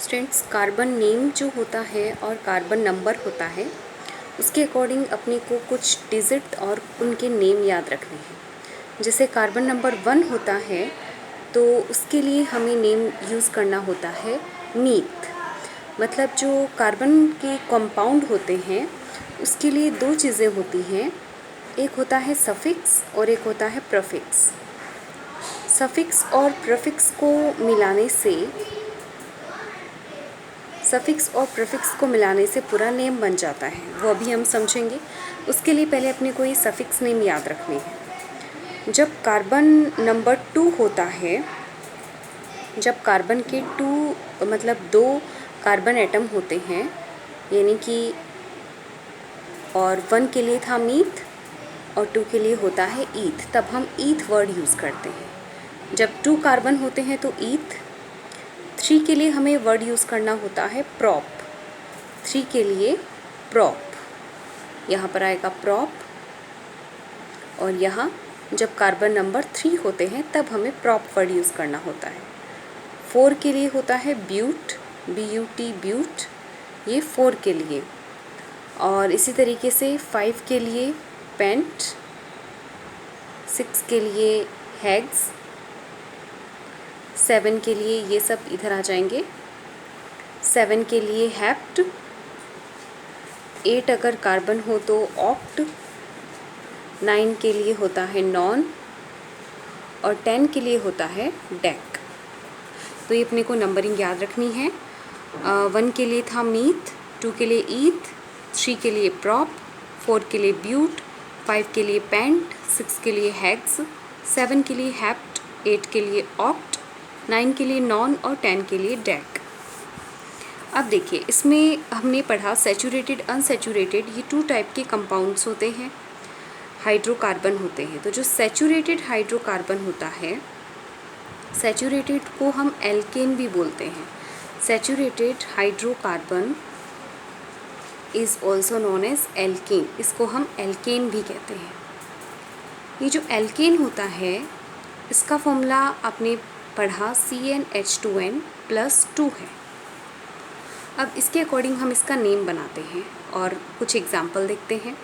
Students, carbon name जो होता है और कार्बन नंबर होता है उसके अकॉर्डिंग अपने को कुछ डिजिट और उनके नेम याद रखने हैं। जैसे कार्बन नंबर 1 होता है तो उसके लिए हमें नेम यूज़ करना होता है मीथ। मतलब जो कार्बन के कंपाउंड होते हैं उसके लिए दो चीज़ें होती हैं, एक होता है सफिक्स और एक होता है प्रीफिक्स। सफिक्स और प्रीफिक्स को मिलाने से पूरा नेम बन जाता है, वो अभी हम समझेंगे। उसके लिए पहले अपने को ये सफिक्स नेम याद रखने हैं। जब कार्बन नंबर 2 होता है, जब कार्बन के 2 मतलब 2 कार्बन एटम होते हैं, यानी कि और 1 के लिए था मीथ और 2 के लिए होता है ईथ, तब हम ईथ वर्ड यूज़ करते हैं। जब 2 कार्बन होते हैं तो ईथ। 3 के लिए हमें वर्ड यूज़ करना होता है प्रॉप। 3 के लिए प्रॉप, यहाँ पर आएगा प्रॉप। और यहाँ जब कार्बन नंबर 3 होते हैं तब हमें प्रॉप वर्ड यूज़ करना होता है। 4 के लिए होता है ब्यूट, BUT ब्यूट, ये 4 के लिए। और इसी तरीके से 5 के लिए पेंट, 6 के लिए हेग्स, 7 के लिए ये सब इधर आ जाएंगे, 7 के लिए हेप्ट, 8 अगर कार्बन हो तो ऑक्ट, 9 के लिए होता है नॉन और 10 के लिए होता है डेक। तो ये अपने को नंबरिंग याद रखनी है। 1 के लिए था मीथ, 2 के लिए ईथ, 3 के लिए प्रॉप, 4 के लिए ब्यूट, 5 के लिए पेंट, 6 के लिए हेग्स, 7 के लिए हेप्ट, 8 के लिए ऑक्ट, 9 के लिए नॉन और 10 के लिए डेक। अब देखिए, इसमें हमने पढ़ा सैचुरेटेड, अनसैचुरेटेड, ये 2 टाइप के कंपाउंड्स होते हैं, हाइड्रोकार्बन होते हैं। तो जो सैचुरेटेड हाइड्रोकार्बन होता है, सैचुरेटेड को हम एल्केन भी बोलते हैं। Saturated hydrocarbon is also known as alkane, इसको हम एल्केन भी कहते हैं। ये जो एल्केन होता है इसका फॉर्मूला आपने पढ़ा CnH2n+2 है। अब इसके अकॉर्डिंग हम इसका नेम बनाते हैं और कुछ एग्जाम्पल देखते हैं।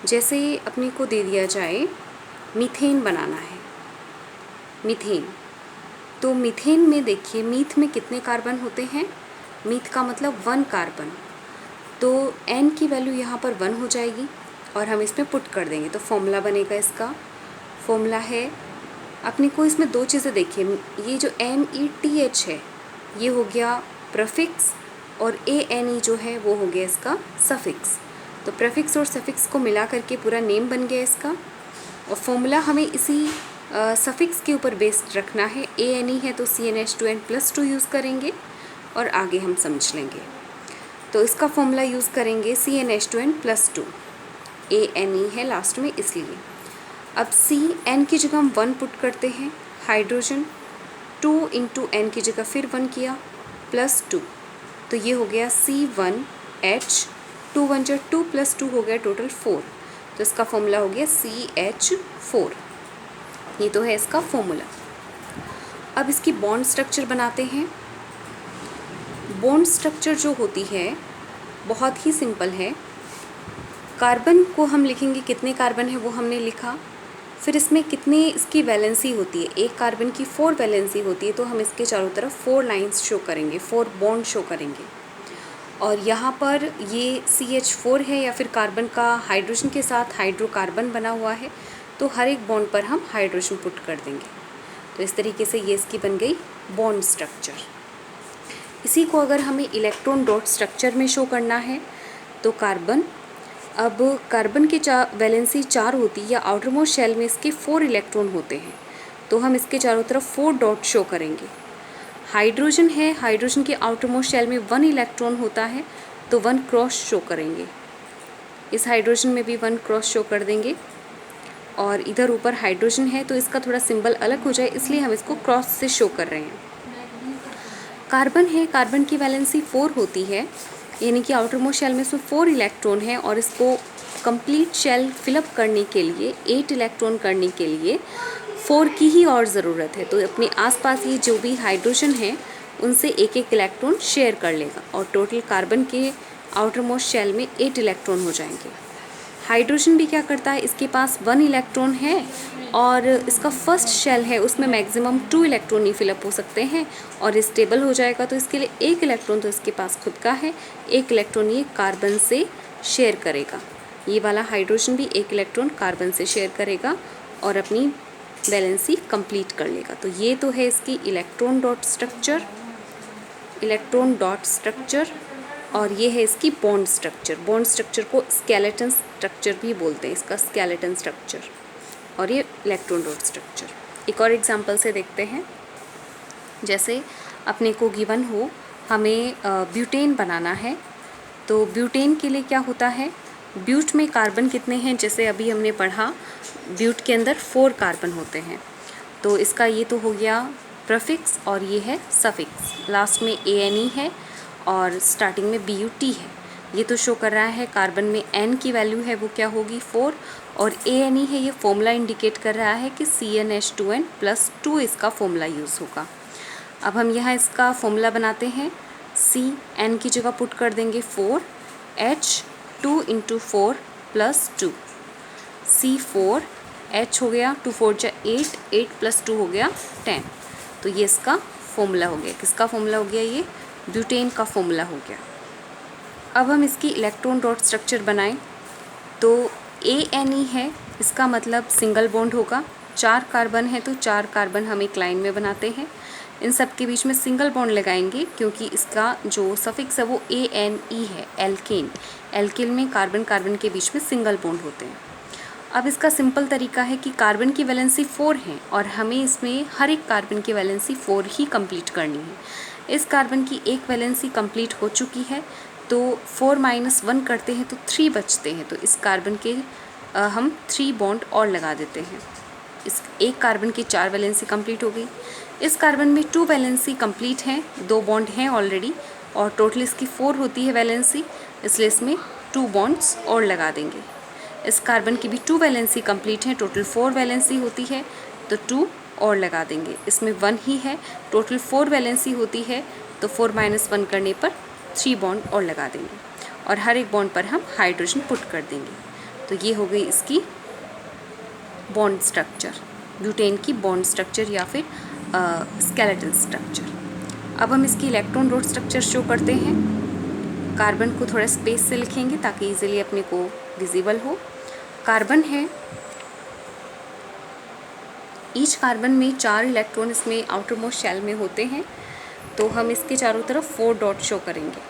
जैसे अपने को दे दिया जाए मीथेन बनाना है, मीथेन। तो मीथेन में देखिए, मीथ में कितने कार्बन होते हैं? मीथ का मतलब 1 कार्बन, तो n की वैल्यू यहाँ पर 1 हो जाएगी और हम इसमें पुट कर देंगे तो फॉर्मूला बनेगा। इसका फॉर्मूला है, अपने को इसमें दो चीज़ें देखिए, ये जो METH है ये हो गया प्रीफिक्स और ANE जो है वो हो गया इसका सफिक्स। तो प्रीफिक्स और सफिक्स को मिला करके पूरा नेम बन गया इसका। और फॉर्मूला हमें इसी सफिक्स के ऊपर बेस्ड रखना है। ANE है तो CnH2n+2 यूज़ करेंगे और आगे हम समझ लेंगे। तो इसका फॉर्मूला यूज़ करेंगे CnH2n+2, ANE है लास्ट में इसलिए। अब Cn की जगह हम 1 पुट करते हैं, हाइड्रोजन 2 × n की जगह फिर 1 किया +2, तो ये हो गया C1H, 2 1 जा 2 + 2 हो गया टोटल 4, तो इसका फॉर्मूला हो गया CH4। ये तो है इसका फॉर्मूला। अब इसकी बॉन्ड स्ट्रक्चर बनाते हैं। बॉन्ड स्ट्रक्चर जो होती है बहुत ही सिंपल है। कार्बन को हम लिखेंगे, कितने कार्बन है वो हमने लिखा, फिर इसमें कितने इसकी वैलेंसी होती है, एक कार्बन की 4 वैलेंसी होती है, तो हम इसके चारों तरफ 4 लाइंस शो करेंगे, 4 बॉन्ड शो करेंगे। और यहाँ पर ये CH4 है या फिर कार्बन का हाइड्रोजन के साथ हाइड्रोकार्बन बना हुआ है, तो हर एक बॉन्ड पर हम हाइड्रोजन पुट कर देंगे। तो इस तरीके से ये इसकी बन गई बॉन्ड स्ट्रक्चर। इसी को अगर हमें इलेक्ट्रॉन डॉट स्ट्रक्चर में शो करना है तो अब कार्बन की वैलेंसी 4 होती है, या आउटर मोस्ट शेल में इसके 4 इलेक्ट्रॉन होते हैं, तो हम इसके चारों तरफ 4 डॉट शो करेंगे। हाइड्रोजन है, हाइड्रोजन के आउटर मोस्ट शेल में 1 इलेक्ट्रॉन होता है, तो 1 क्रॉस शो करेंगे। इस हाइड्रोजन में भी 1 क्रॉस शो कर देंगे। और इधर ऊपर हाइड्रोजन है तो इसका थोड़ा सिंबल अलग हो जाए, इसलिए हम इसको क्रॉस से शो कर रहे हैं। कार्बन है, कार्बन की वैलेंसी 4 होती है, यानी कि आउटर मोस्ट शेल में इसमें 4 इलेक्ट्रॉन है और इसको कंप्लीट शेल फिलअप करने के लिए, 8 इलेक्ट्रॉन करने के लिए 4 की ही और ज़रूरत है। तो अपने आसपास ये जो भी हाइड्रोजन है उनसे एक एक इलेक्ट्रॉन शेयर कर लेगा और टोटल कार्बन के आउटर मोस्ट शेल में 8 इलेक्ट्रॉन हो जाएंगे। हाइड्रोजन भी क्या करता है, इसके पास 1 इलेक्ट्रॉन है और इसका फर्स्ट शेल है, उसमें मैक्सिमम 2 इलेक्ट्रॉन ही फिलअप हो सकते हैं और स्टेबल हो जाएगा। तो इसके लिए 1 इलेक्ट्रॉन तो इसके पास खुद का है, 1 इलेक्ट्रॉन ये कार्बन से शेयर करेगा। ये वाला हाइड्रोजन भी 1 इलेक्ट्रॉन कार्बन से शेयर करेगा और अपनी वैलेंसी कंप्लीट कर लेगा। तो ये तो है इसकी इलेक्ट्रॉन डॉट स्ट्रक्चर और ये है इसकी बॉन्ड स्ट्रक्चर। बॉन्ड स्ट्रक्चर को स्केलेटन स्ट्रक्चर भी बोलते हैं, इसका स्केलेटन स्ट्रक्चर, और ये इलेक्ट्रॉन डॉट स्ट्रक्चर। एक और एग्जांपल से देखते हैं। जैसे अपने को गिवन हो हमें ब्यूटेन बनाना है, तो ब्यूटेन के लिए क्या होता है, ब्यूट में कार्बन कितने हैं, जैसे अभी हमने पढ़ा ब्यूट के अंदर 4 कार्बन होते हैं। तो इसका ये तो हो गया प्रीफिक्स और ये है सफिक्स, लास्ट में ANE है और स्टार्टिंग में BUT है। ये तो शो कर रहा है कार्बन में N की वैल्यू है वो क्या होगी 4 और ANE है, ये फॉर्मूला इंडिकेट कर रहा है कि CnH2n+2 इसका फॉर्मूला यूज़ होगा। अब हम यहाँ इसका फॉर्मूला बनाते हैं। Cn की जगह पुट कर देंगे 4, H 2 × 4 + 2, C4H हो गया, 2 4 जा 8, 8 + 2 हो गया 10। तो ये इसका फॉर्मूला हो गया। किसका फॉर्मूला हो गया, ये ब्यूटेन का फॉर्मूला हो गया। अब हम इसकी इलेक्ट्रॉन डॉट स्ट्रक्चर बनाएं तो ANE है, इसका मतलब सिंगल बॉन्ड होगा। 4 कार्बन है तो 4 कार्बन हम एक लाइन में बनाते हैं, इन सब के बीच में सिंगल बॉन्ड लगाएंगे क्योंकि इसका जो सफिक्स है वो ANE है, एल्केन। एल्केन में कार्बन कार्बन के बीच में सिंगल बॉन्ड होते हैं। अब इसका सिंपल तरीका है कि कार्बन की वैलेंसी 4 है और हमें इसमें हर एक कार्बन की वैलेंसी 4 ही कंप्लीट करनी है। इस कार्बन की एक वैलेंसी कंप्लीट हो चुकी है तो 4 - 1 करते हैं तो 3 बचते हैं। तो इस कार्बन के हम 3 बॉन्ड और लगा देते हैं। इस एक कार्बन की 4 वैलेंसी कंप्लीट हो गई। इस कार्बन में 2 वैलेंसी कंप्लीट हैं, 2 बॉन्ड हैं ऑलरेडी और टोटल इसकी 4 होती है वैलेंसी, इसलिए इसमें 2 बॉन्ड्स और लगा देंगे। इस कार्बन की भी 2 वैलेंसी कंप्लीट है, टोटल 4 वैलेंसी होती है तो 2 और लगा देंगे। इसमें 1 ही है, टोटल 4 वैलेंसी होती है तो 4 - 1 करने पर 3 बॉन्ड और लगा देंगे और हर एक बॉन्ड पर हम हाइड्रोजन पुट कर देंगे। तो ये हो गई इसकी बॉन्ड स्ट्रक्चर, ब्यूटेन की बॉन्ड स्ट्रक्चर या फिर स्केलेटन स्ट्रक्चर। अब हम इसकी इलेक्ट्रॉन डॉट स्ट्रक्चर शो करते हैं। कार्बन को थोड़ा स्पेस से लिखेंगे ताकि इजीली अपने को विजिबल हो। कार्बन है, ईच कार्बन में 4 इलेक्ट्रॉन इसमें आउटर मोस्ट शेल में होते हैं, तो हम इसके चारों तरफ 4 डॉट शो करेंगे।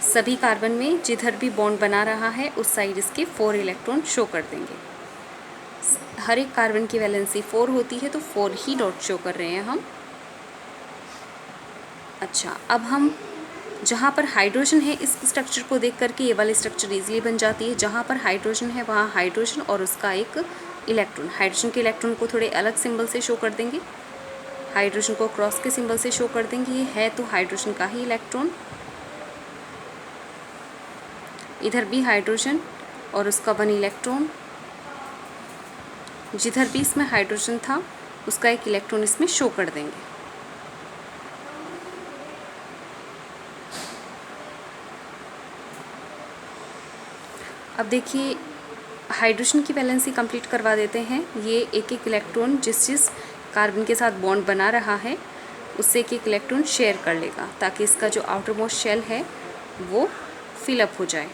सभी कार्बन में जिधर भी बॉन्ड बना रहा है उस साइड इसके 4 इलेक्ट्रॉन शो कर देंगे। हर एक कार्बन की वैलेंसी 4 होती है तो 4 ही डॉट शो कर रहे हैं हम। अच्छा, अब हम जहाँ पर हाइड्रोजन है इस स्ट्रक्चर को देख करके ये वाली स्ट्रक्चर इजीली बन जाती है। जहाँ पर हाइड्रोजन है वहाँ हाइड्रोजन और उसका एक इलेक्ट्रॉन, हाइड्रोजन के इलेक्ट्रॉन को थोड़े अलग सिंबल से शो कर देंगे, हाइड्रोजन को क्रॉस के सिंबल से शो कर देंगे। ये है तो हाइड्रोजन का ही इलेक्ट्रॉन, इधर भी हाइड्रोजन और उसका 1 इलेक्ट्रॉन, जिधर भी इसमें हाइड्रोजन था उसका एक इलेक्ट्रॉन इसमें शो कर देंगे। अब देखिए हाइड्रोजन की वैलेंसी कंप्लीट करवा देते हैं। ये एक एक इलेक्ट्रॉन जिस कार्बन के साथ बॉन्ड बना रहा है उससे एक एक इलेक्ट्रॉन शेयर कर लेगा ताकि इसका जो आउटर मोस्ट शेल है वो फिलअप हो जाए।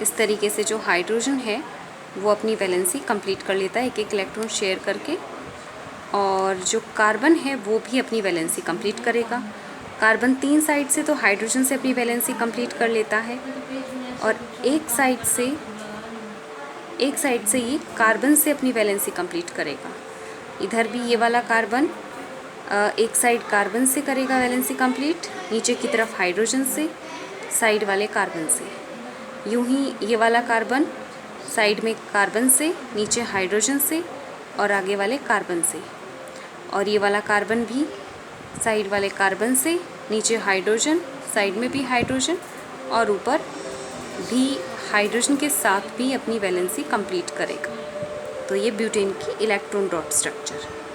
इस तरीके से जो हाइड्रोजन है वो अपनी वैलेंसी कंप्लीट कर लेता है एक एक इलेक्ट्रॉन शेयर करके, और जो कार्बन है वो भी अपनी वैलेंसी कंप्लीट करेगा। कार्बन 3 साइड से तो हाइड्रोजन से अपनी वैलेंसी कंप्लीट कर लेता है और एक साइड से ये कार्बन से अपनी वैलेंसी कंप्लीट करेगा। इधर भी ये वाला कार्बन एक साइड कार्बन से करेगा वैलेंसी कंप्लीट, नीचे की तरफ हाइड्रोजन से, साइड वाले कार्बन से। यूं ही ये वाला कार्बन साइड में कार्बन से, नीचे हाइड्रोजन से और आगे वाले कार्बन से, और ये वाला कार्बन भी साइड वाले कार्बन से, नीचे हाइड्रोजन, साइड में भी हाइड्रोजन और ऊपर भी हाइड्रोजन के साथ भी अपनी वैलेंसी कंप्लीट करेगा। तो ये ब्यूटेन की इलेक्ट्रॉन डॉट स्ट्रक्चर है।